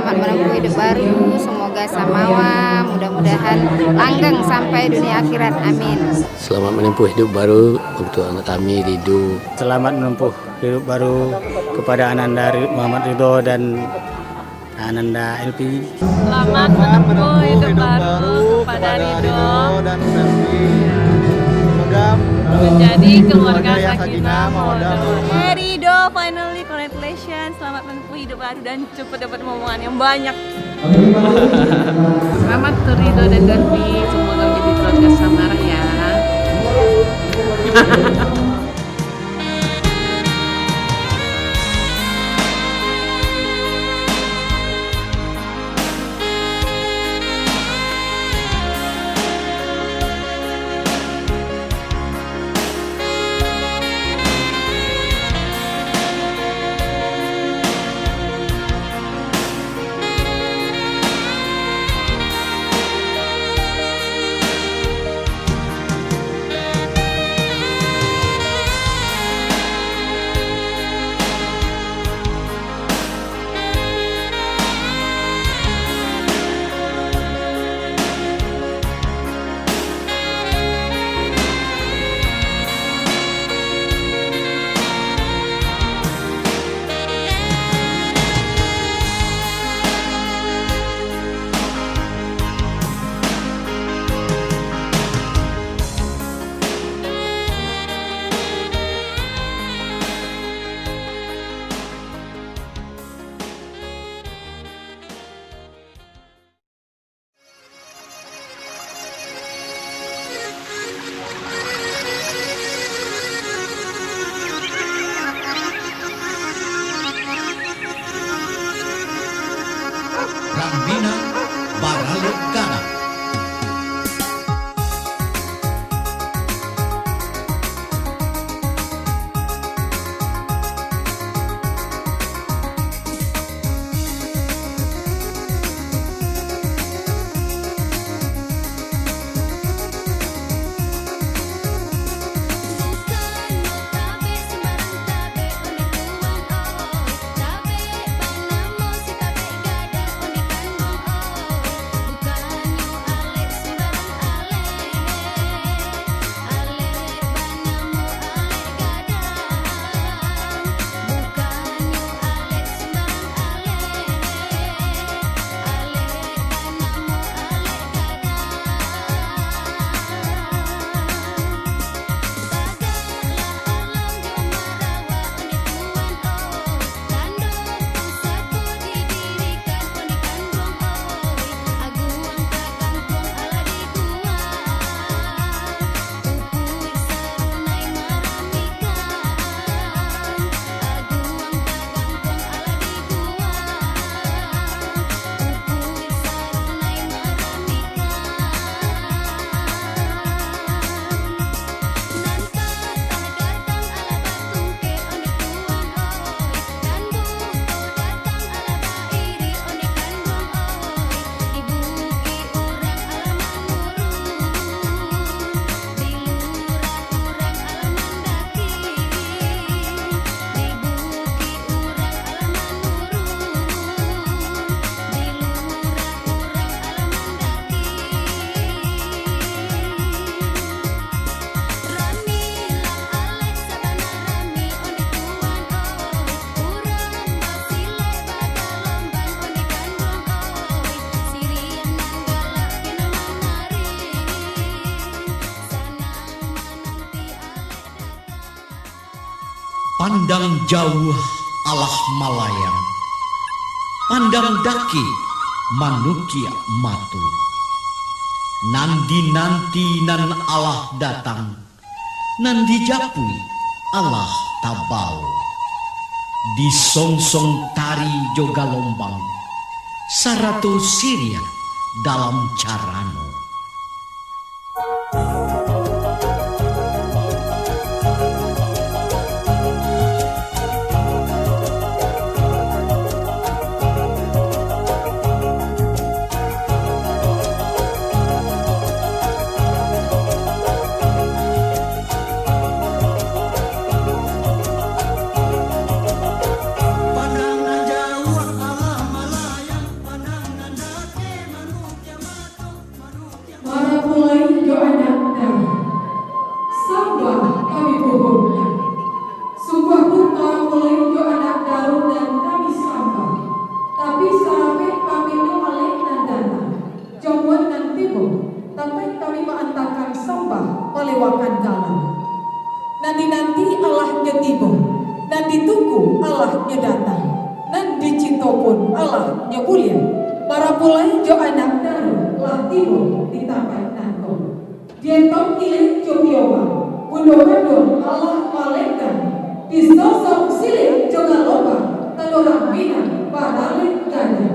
selamat menempuh hidup baru. Semoga samawa, mudah-mudahan langgeng sampai dunia akhirat. Amin. Selamat menempuh hidup baru untuk anak kami Ridho. Selamat menempuh hidup baru kepada Ananda Muhammad Ridho dan Ananda LP. Selamat menempuh hidup baru kepada Ridho dan Selvi. Semoga menjadi keluarga sakinah mawaddah. Hey Ridho, finally congratulations, selamat menempuh hidup baru dan cepat dapat momongan yang banyak. Selamat untuk Ridho dan Selvi, semoga menjadi keluarga samara ya. Rambina Baralekana. Pandang jauh alah malayang, pandang daki manukia matu. Nanti nan Allah datang, nan dijapui Allah tabau. Di songsong tari joga lombang, saratu siria dalam carano. kami meantarkan sembah melewakan galang. Nanti Allahnya tiba, nanti tunggu Allahnya datang, nanti cinta pun Allahnya mulia. Para pulai jo anak daru lah tiba di tapai nangkong. Dientong ilin jo bioba, bundo Allah malaikat, disosok silih jo galoba, tanurang bina badalik ganda.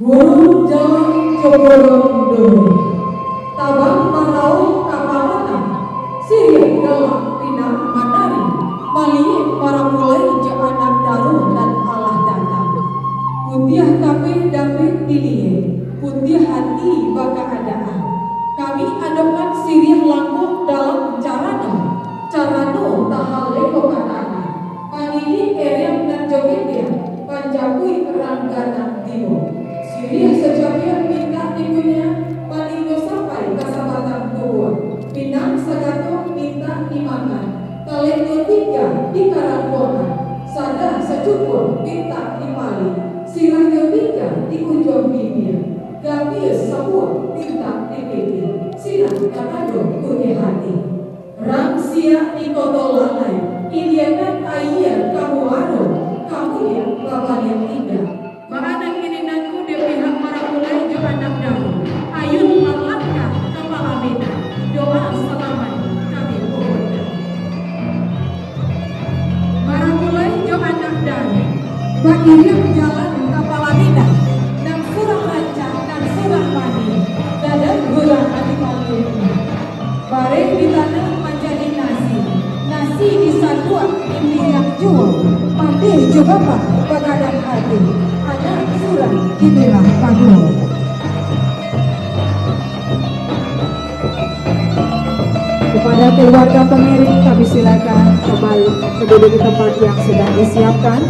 Burung jalan coborong doi, tabang marau kapalana, sirih galak pinang manari, mali para mulai jo anak daru dan Allah datang. Putiah kape dapat dilie, putiah hati baka adaan. Kami adopkan sirih langkuk dalam carano tahale kokatana. Panini eriam dan jogetnya, panjakui ranggana timo. Sirih sejauhnya minta tikunya, palingo sampai kasabatan tua. Pinang sagato minta dimakan, talento tiga di karangkona. Sada secukur minta dipali, sirahnya tiga di ujung bibir. Gabius semua minta dipikir, sirah kanado punya hati. Rang sia di kotolanai, iliakan ayah kamu aro, kamu yang bapak yang indah. Maanang ininanku di pihak para mulai jo anak daru, ayun langkah kepala bina, doa selamat kami pohonkan. Para mulai jo anak daru, baginya jalan kepala bina, dan surah rancang dan surah mani, dan bulan hati kalian. Bareng di tanah menjadi nasi di saduak ini yang jual, mati juga pak bagadang hati. Ada surat inilah panggung. Kepada keluarga pengiring kami silakan kembali duduk di tempat yang sudah disiapkan.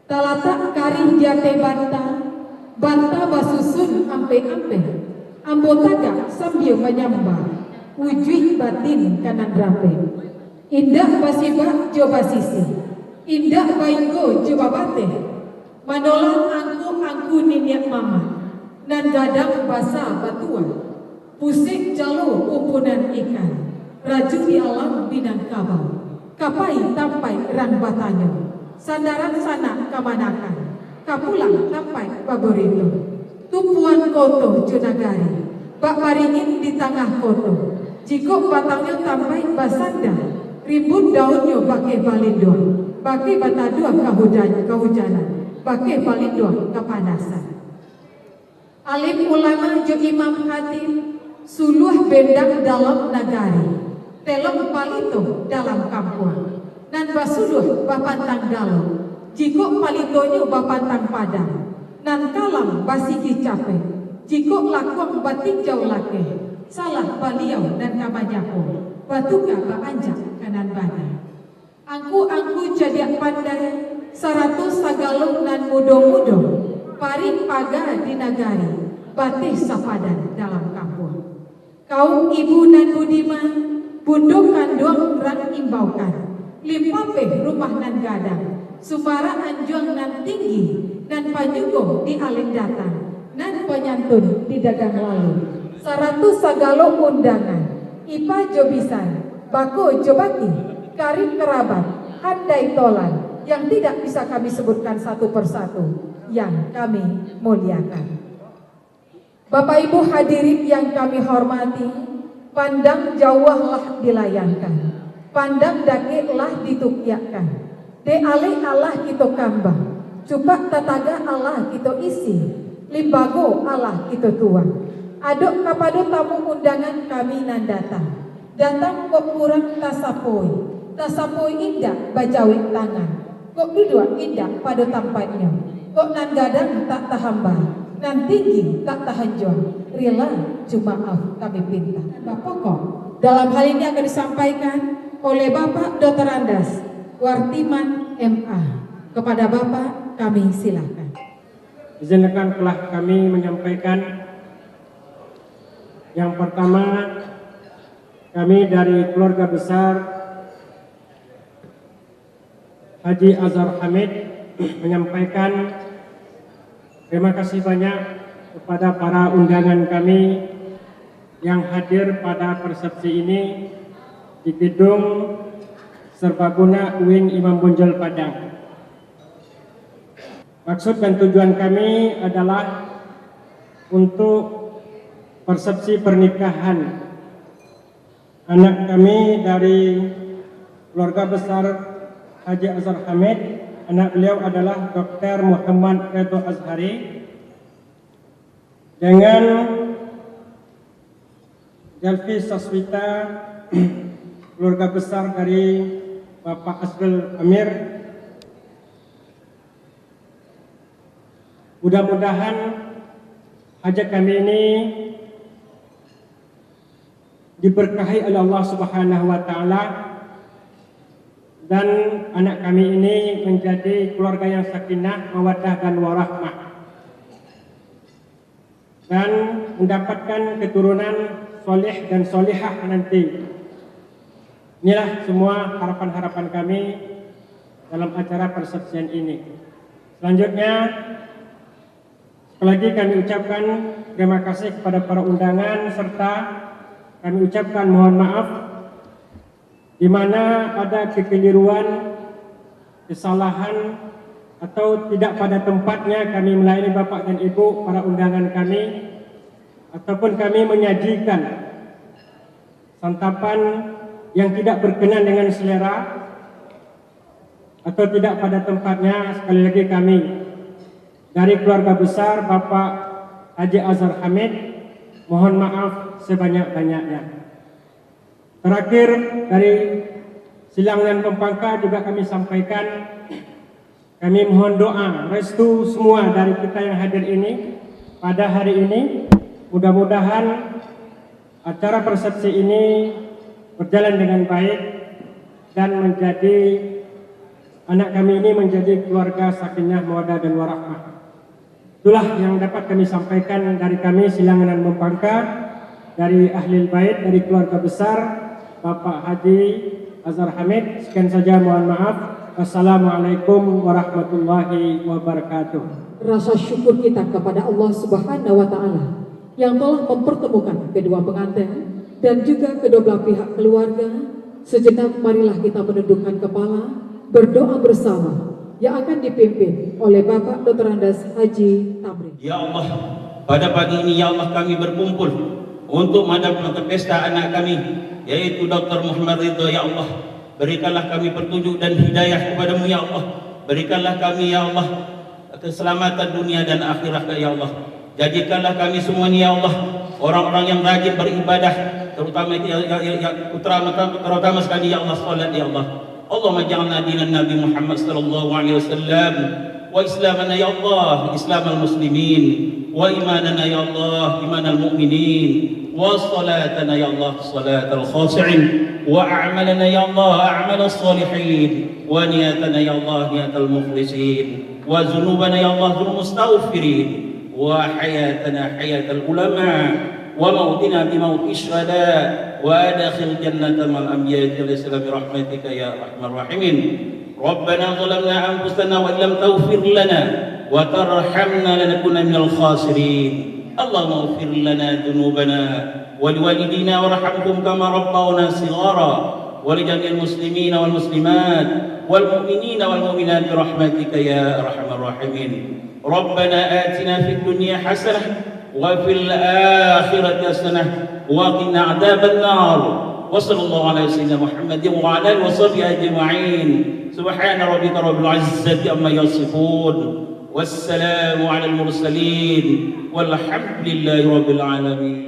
Talatak karih jate banta basusun ampe-ampe. Ambotaga sambil menyembah, wujud batin kanan drape. Indah basiba coba sisi, indah bainggo coba bate. Manolang angku niniak mama, nan gadang basa batuan. Pusing jalur kumpulan ikan, raju di alam binang kabau. Kapai tampai ran batanyo, sandaran sana kamanakan, kapulang tampai paborito. Tumpuan koto junagari, bak maringin di tengah koto. Jiko batangnya tampai basanda, rimbun daunnya pakai balindua, pakai batadua kehujanan, pakai balindua kepanasan. Alim ulama jo imam hatim, suluh bendang dalam nagari, telem palito dalam kampung, nan basuluh bapantang dalam, jiko palitonya bapantang padang, nan kalam basiki capek, jiko lakuang batinjau lake, salah baliau dan kamanyako, batuka baanjak kanan bana. Angku jadiak pandai, 100 sagalung nan mudo-mudo, paring paga di nagari, batih sapadan dalam kampung. Kaum ibu nan budiman, bunduk kandung ran imbaukan, limpape rumah nan gadang, sumara anjuang nan tinggi, nan panyugo di alin datang, nan penyantun di dagang lalu. 100 sagalo undangan, ipa jobisan, bako jobaki, karib kerabat, handai tolan, yang tidak bisa kami sebutkan satu persatu, yang kami muliakan. Bapak Ibu hadirin yang kami hormati, pandang jauhlah dilayankan, pandang dakiklah ditukyakan, de alih Allah kita kambang, cupak tataga Allah kita isi, limbago Allah kita tuang. Aduk kapado tamu undangan kami nan datang kok kurang tasapoi indah bajawik tangan, kok duduk indah pada tampaknya, kok nan gadang tak tahamba, nan tinggi tak tahan juang, rela cuma kami pinta. Pokok dalam hal ini akan disampaikan oleh Bapak Dr. Andas Wartiman MA. Kepada Bapak kami silakan. Izinkan telah kami menyampaikan yang pertama, kami dari keluarga besar Haji Azhar Hamid menyampaikan terima kasih banyak kepada para undangan kami yang hadir pada persepsi ini di gedung Serbaguna UIN Imam Bonjol Padang. Maksud dan tujuan kami adalah untuk persepsi pernikahan anak kami dari keluarga besar Haji Azhar Hamid. Anak beliau adalah Dr. Muhammad Ridho Azhari dengan Delvi Saswita, keluarga besar dari Bapak Asrul Amir. Mudah-mudahan hajat kami ini diberkahi oleh Allah Subhanahu wa taala dan anak kami ini menjadi keluarga yang sakinah, mawaddah dan warahmah dan mendapatkan keturunan soleh dan solihah nanti. Inilah semua harapan-harapan kami dalam acara persepsian ini. Selanjutnya sekali lagi kami ucapkan terima kasih kepada para undangan serta kami ucapkan mohon maaf di mana ada kekeliruan, kesalahan atau tidak pada tempatnya kami melayani Bapak dan Ibu para undangan kami, ataupun kami menyajikan santapan yang tidak berkenan dengan selera atau tidak pada tempatnya. Sekali lagi kami dari keluarga besar Bapak Haji Azhar Hamid mohon maaf sebanyak-banyaknya. Terakhir dari Silangan Pempangka juga kami sampaikan, kami mohon doa restu semua dari kita yang hadir ini pada hari ini. Mudah-mudahan acara persepsi ini berjalan dengan baik dan menjadi anak kami ini menjadi keluarga sakinah, mawaddah dan warahmah. Itulah yang dapat kami sampaikan dari kami Silangan Pempangka, dari Ahlul Bait, dari keluarga besar Bapak Haji Azhar Hamid. Sekian saja, mohon maaf. Wassalamualaikum warahmatullahi wabarakatuh. Rasa syukur kita kepada Allah Subhanahu wa taala yang telah mempertemukan kedua pengantin dan juga kedua belah pihak keluarga. Sejenak marilah kita menundukkan kepala, berdoa bersama. yang akan dipimpin oleh Bapak Dr. Andes Haji Tamrin. Ya Allah, pada pagi ini ya Allah kami berkumpul untuk menghadap pesta anak kami, yaitu Dr. Muhammad Ridho. Ya Allah, berikanlah kami petunjuk dan hidayah kepadamu ya Allah. Berikanlah kami ya Allah keselamatan dunia dan akhirat ya Allah. Jadikanlah kami semuanya ya Allah orang-orang yang rajin beribadah, terutama sekali ya Allah salat ya Allah. Allahumma ja'alna dinan Nabi Muhammad sallallahu alaihi wasallam wa islamana ya Allah islamal muslimin wa imanana ya Allah imanal mu'minin wa salatana ya Allah salatal khashi'in wa a'malana ya Allah a'malal salihin wa niyatana ya Allah niyatal mukhlisin wa zunubana ya Allah dzunubul mustaghfirin wa hayatana hayatal ulama wa mautina bi mautis syuhada wa adkhil jannata mal anbiya ila rahmatika ya arhamar rahimin. Rabbana zalamna anfusana wa illam taghfir lana wa tarhamna lanakunanna minal khasirin. Allahumma ighfir lana dhunubana wa liwalidina warhamhum kama rabbawna shighara wa li jami'il muslimina wal muslimat wal mu'minina wal mu'minat bi rahmatika ya arhamar rahimin. Rabbana atina fid dunya hasanah وفي الآخرة حسنة وقنا عذاب النار وصلى الله على سيدنا محمد وعلى آله وصحبه أجمعين سبحان ربك رب العزة عما يصفون والسلام على المرسلين والحمد لله رب العالمين.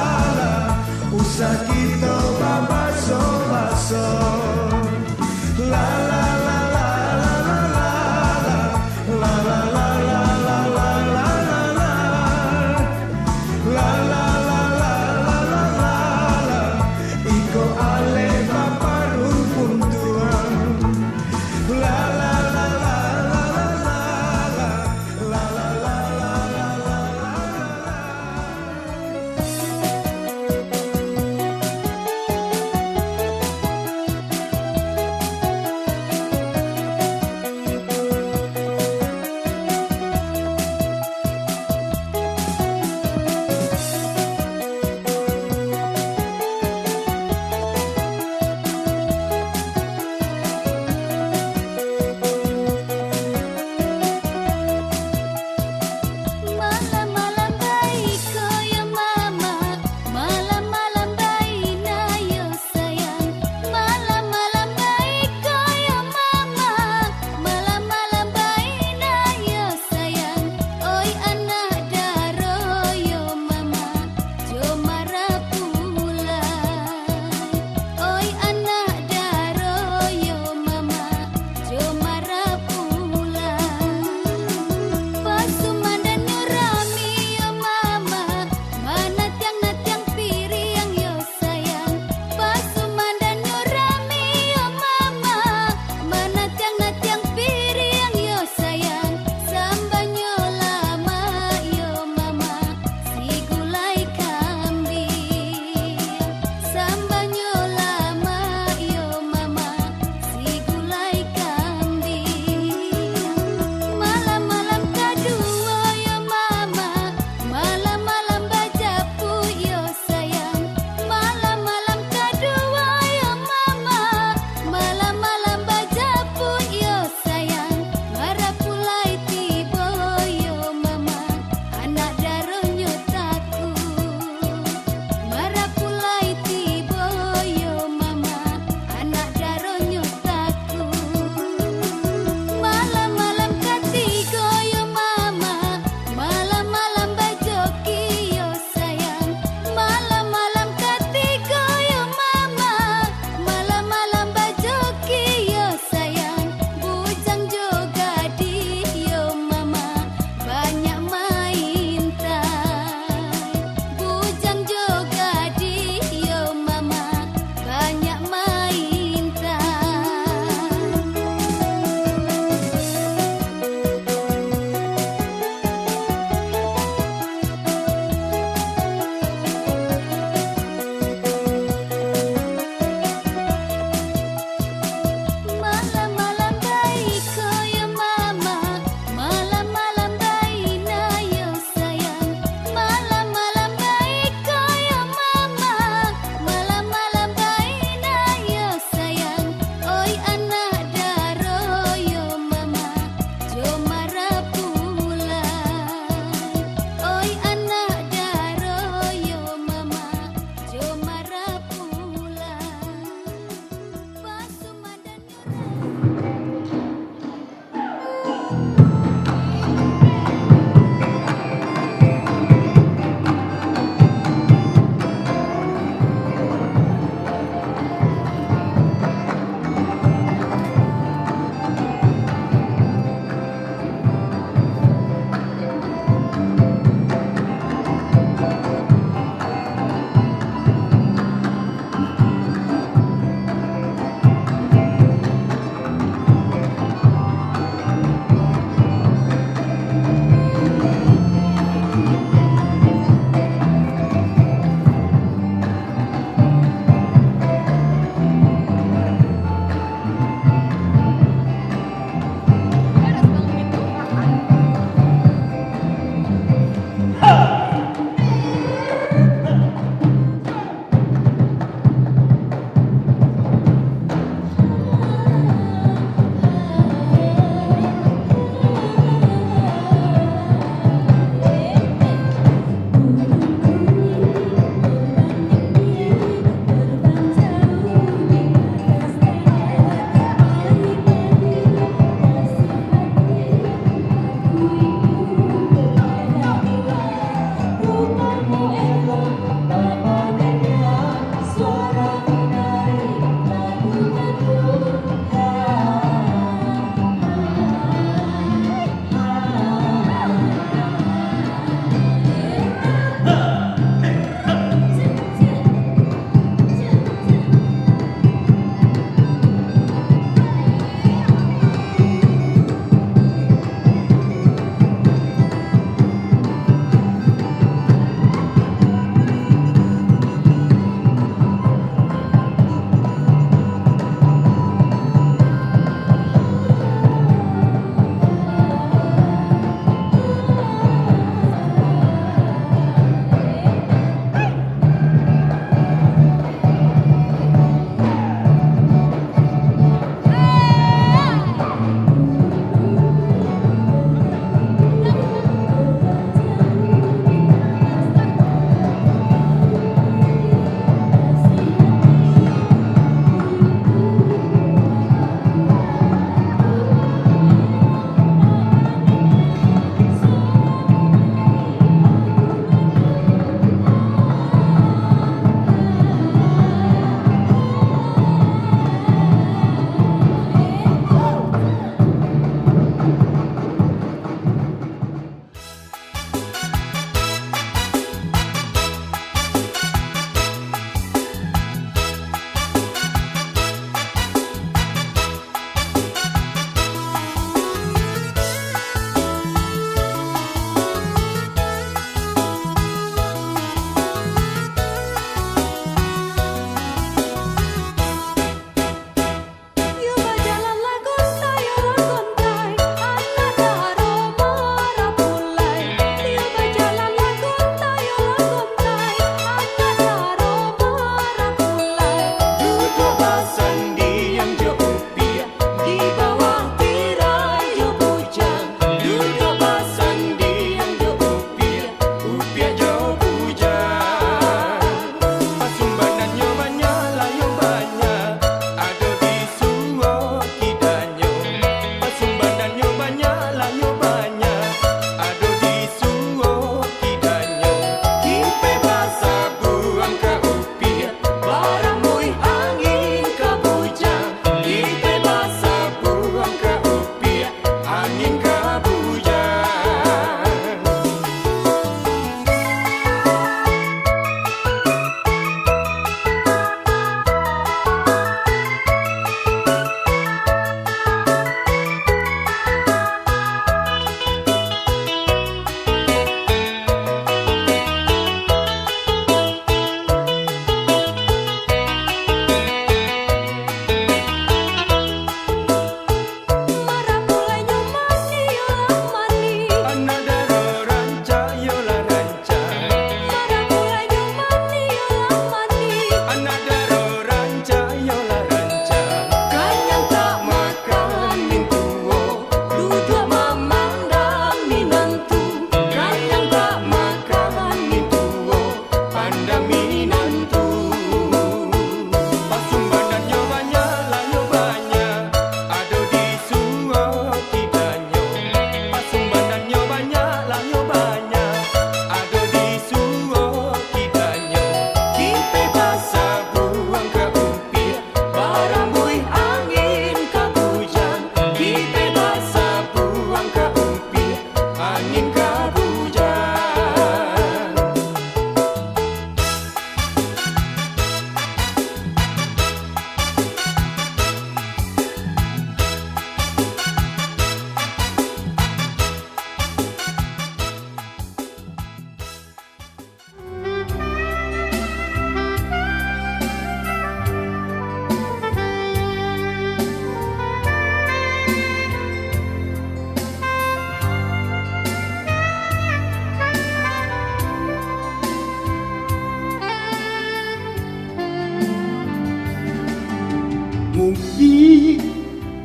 Mungkin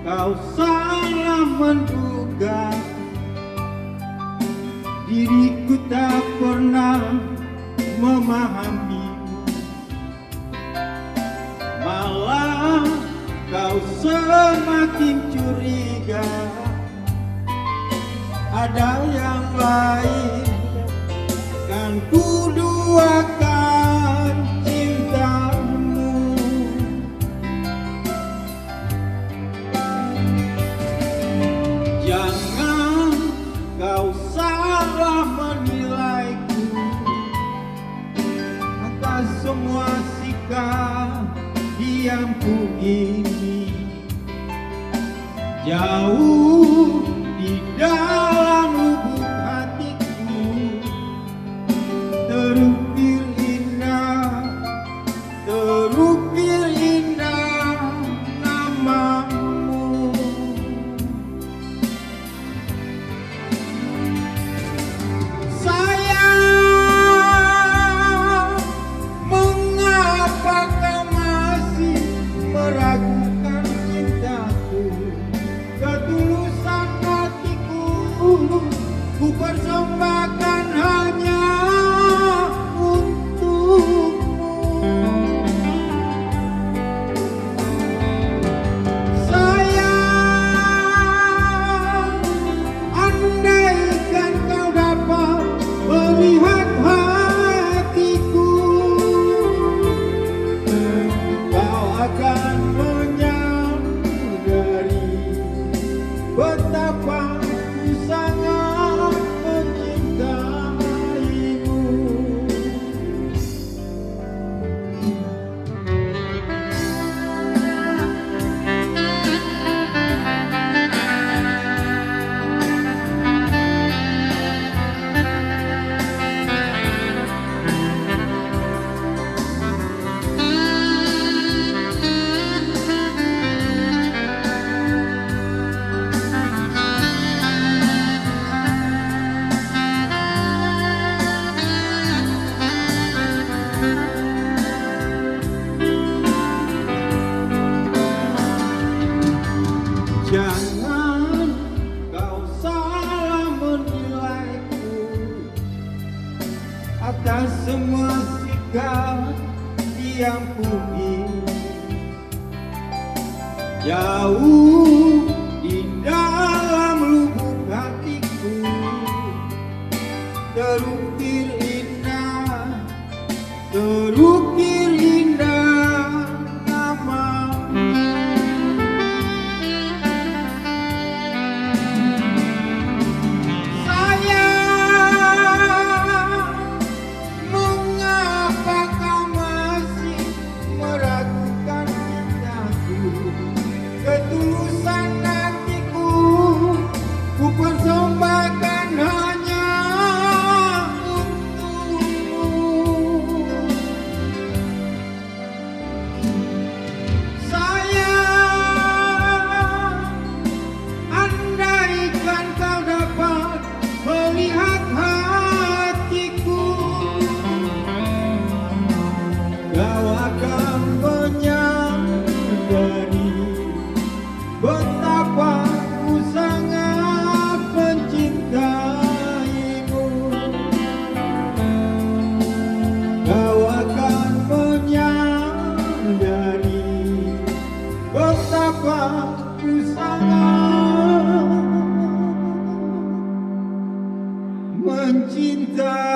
kau salah menduga, diriku tak pernah memahami. Malah kau semakin curiga, ada yang lain. Kan ku duakan cintamu. Jangan kau salah menilaiku atas semua sikap diamku ini. Jauh di dalam lubuk hatiku terukir indah namamu. Sayang, mengapa kau masih meragukan cintaku? Ketulusan hatiku ku persembahkan hanya untukmu. Sayang, andaikan kau dapat melihat hatiku, kau akan menyadari betapa ku sangat mencintaimu. Jangan kau salah menilaiku atas semua sikap diamku ini. Jauh di dalam lubuk hatiku terukir indah namamu. Mengapa kau masih meragukan cintaku? Ketulusan hatiku ku persembahkan hanya untukmu. Sayang, andaikan kau dapat melihat hatiku, kau akan menyadari betapa ku sangat mencintaimu. Kau akan menyadari betapa ku sangat mencintaimu.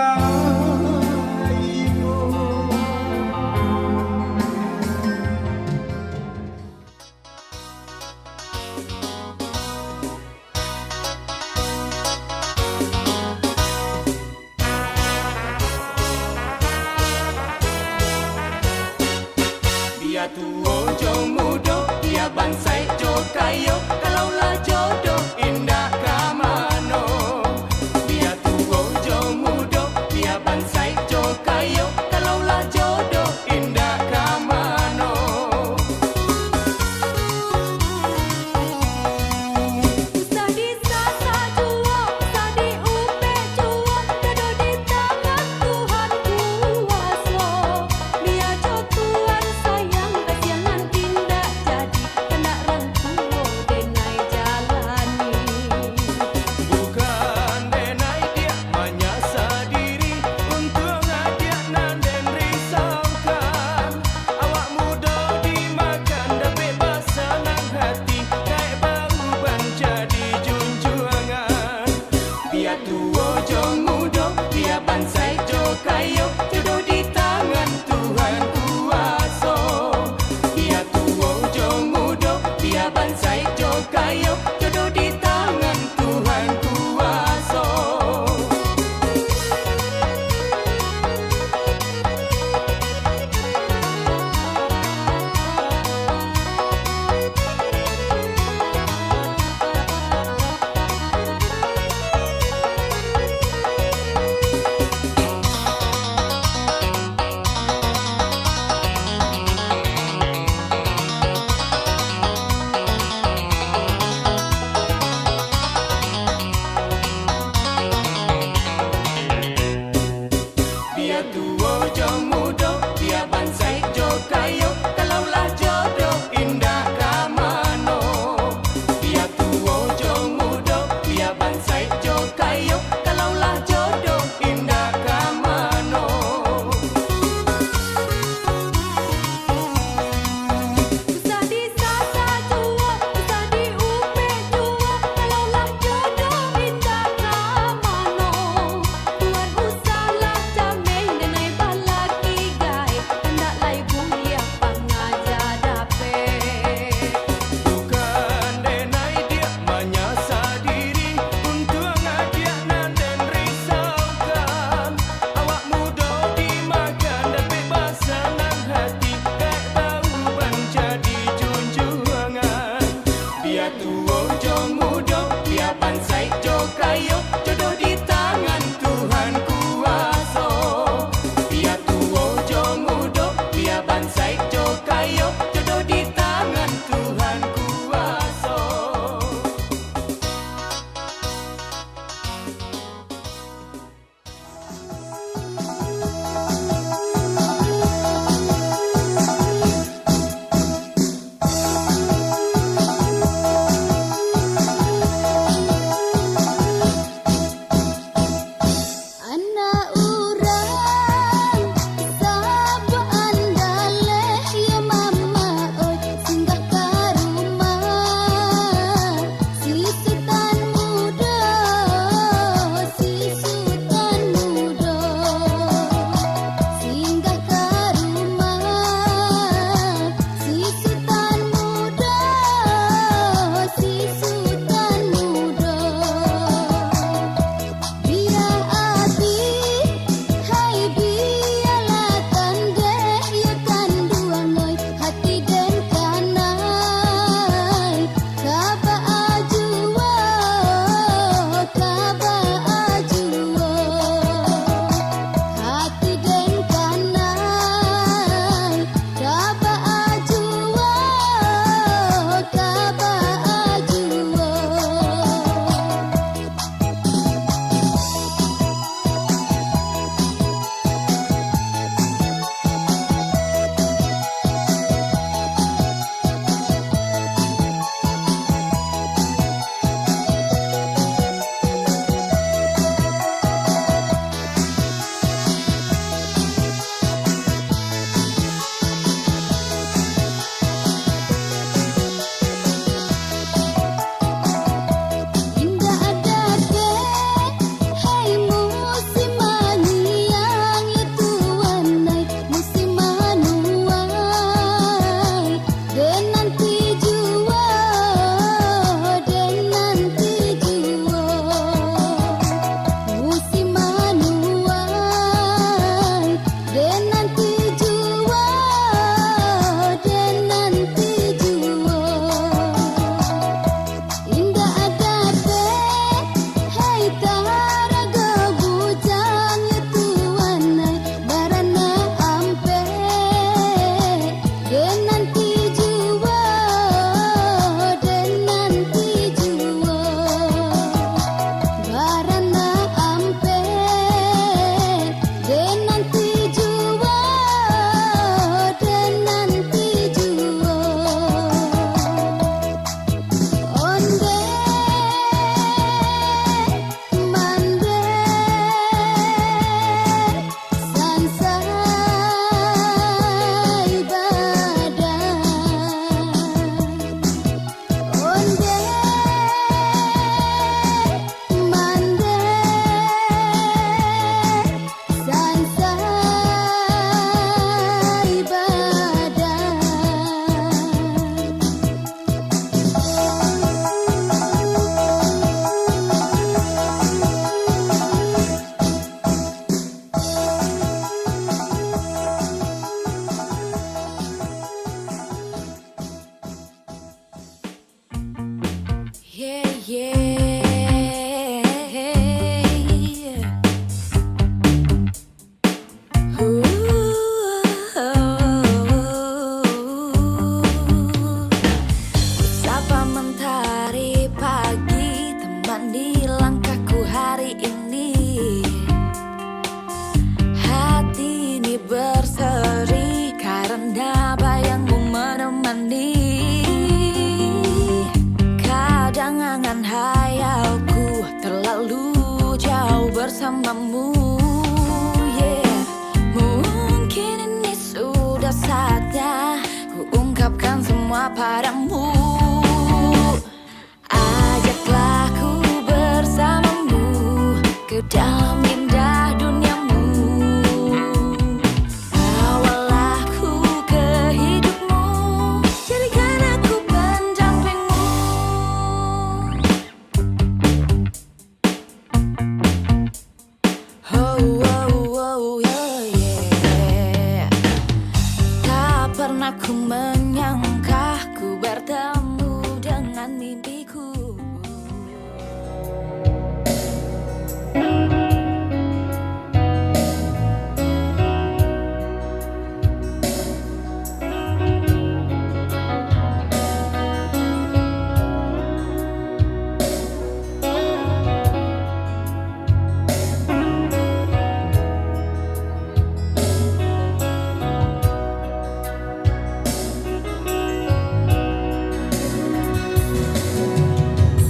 Dia tua jo muda, dia bansai jo kayo, kalaulah jodoh indah kamano. Dia tua jo muda, dia bansai jo kayo, kalaulah jodoh indah kamano. Usah disasa jua, usah diupe jua, dado di tangan Tuhan kuasa. Biar jo Tuhan sayang kasihan bersamamu, yeah. Mungkin ini sudah saatnya ku ungkapkan semua padamu. Ajaklah ku bersamamu ke dalam indah duniamu. Bawalah ku ke hidupmu, jadikan aku pendampingmu. Oh, oh, oh, yeah, yeah. Tak pernah ku menyangka ku bertemu dengan mimpiku.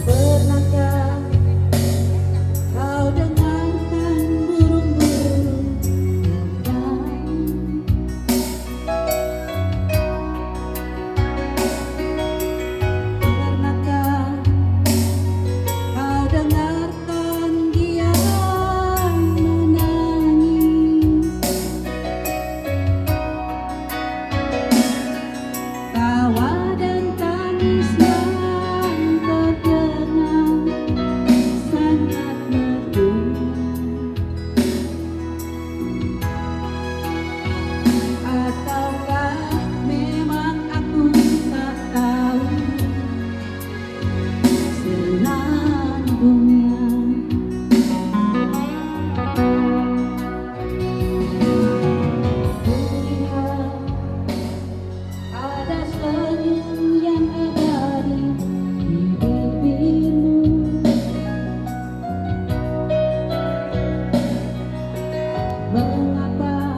Pernahkah kau dengarkan burung-burung terbang? Pernahkah kau dengarkan dia menangis? Tawa dan tangis yang terdengar sangat merdu. Ataukah memang aku tak tahu senandungnya? Kulihat ada senyum yang ada di bibirmu. Mengapa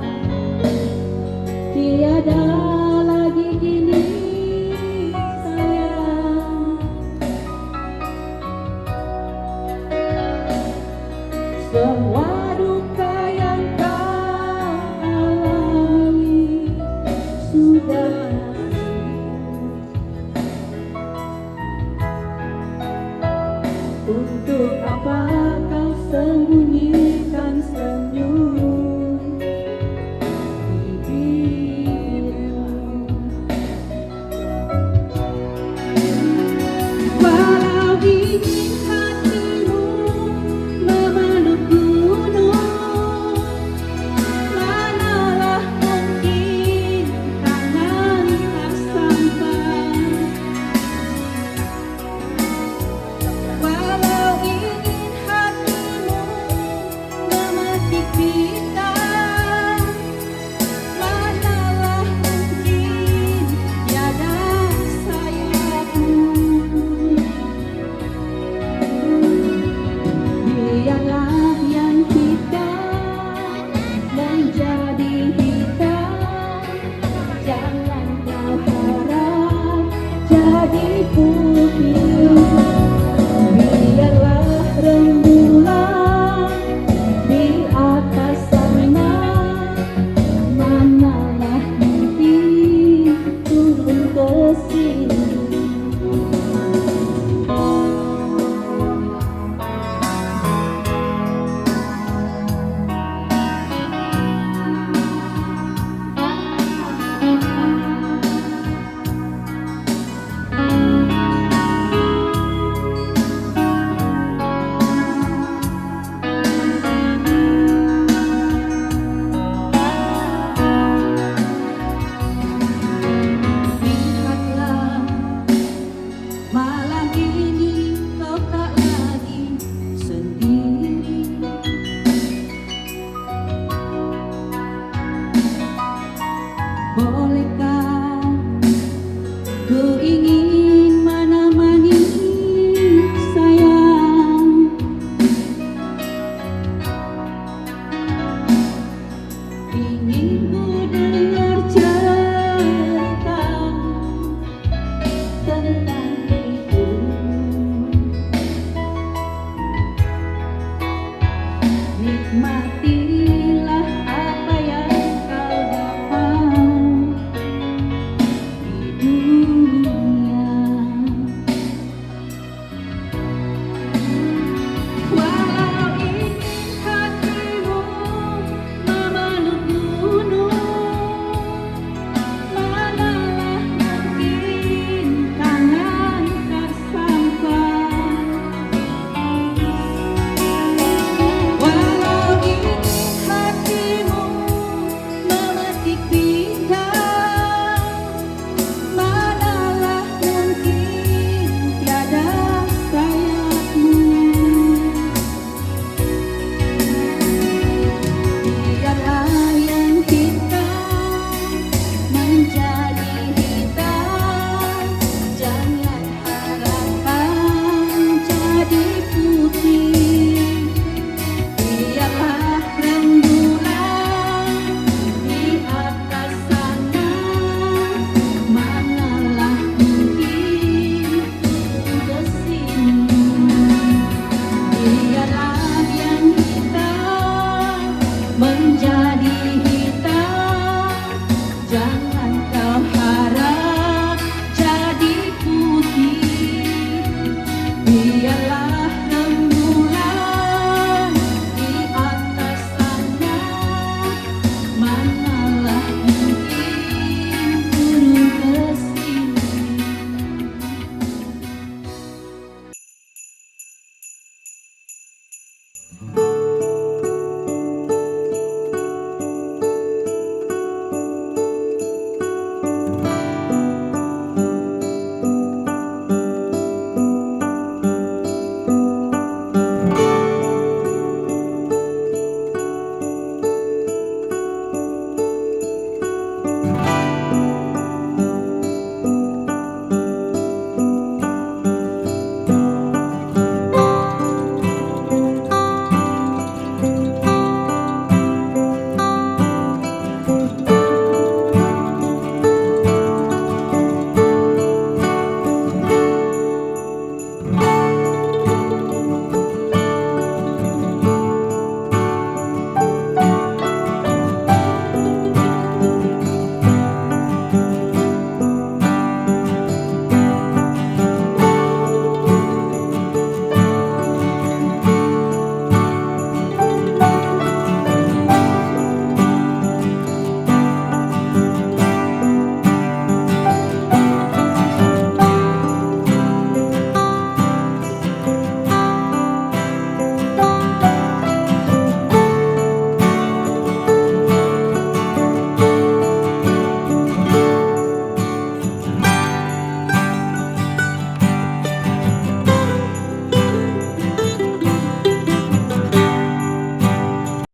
tiada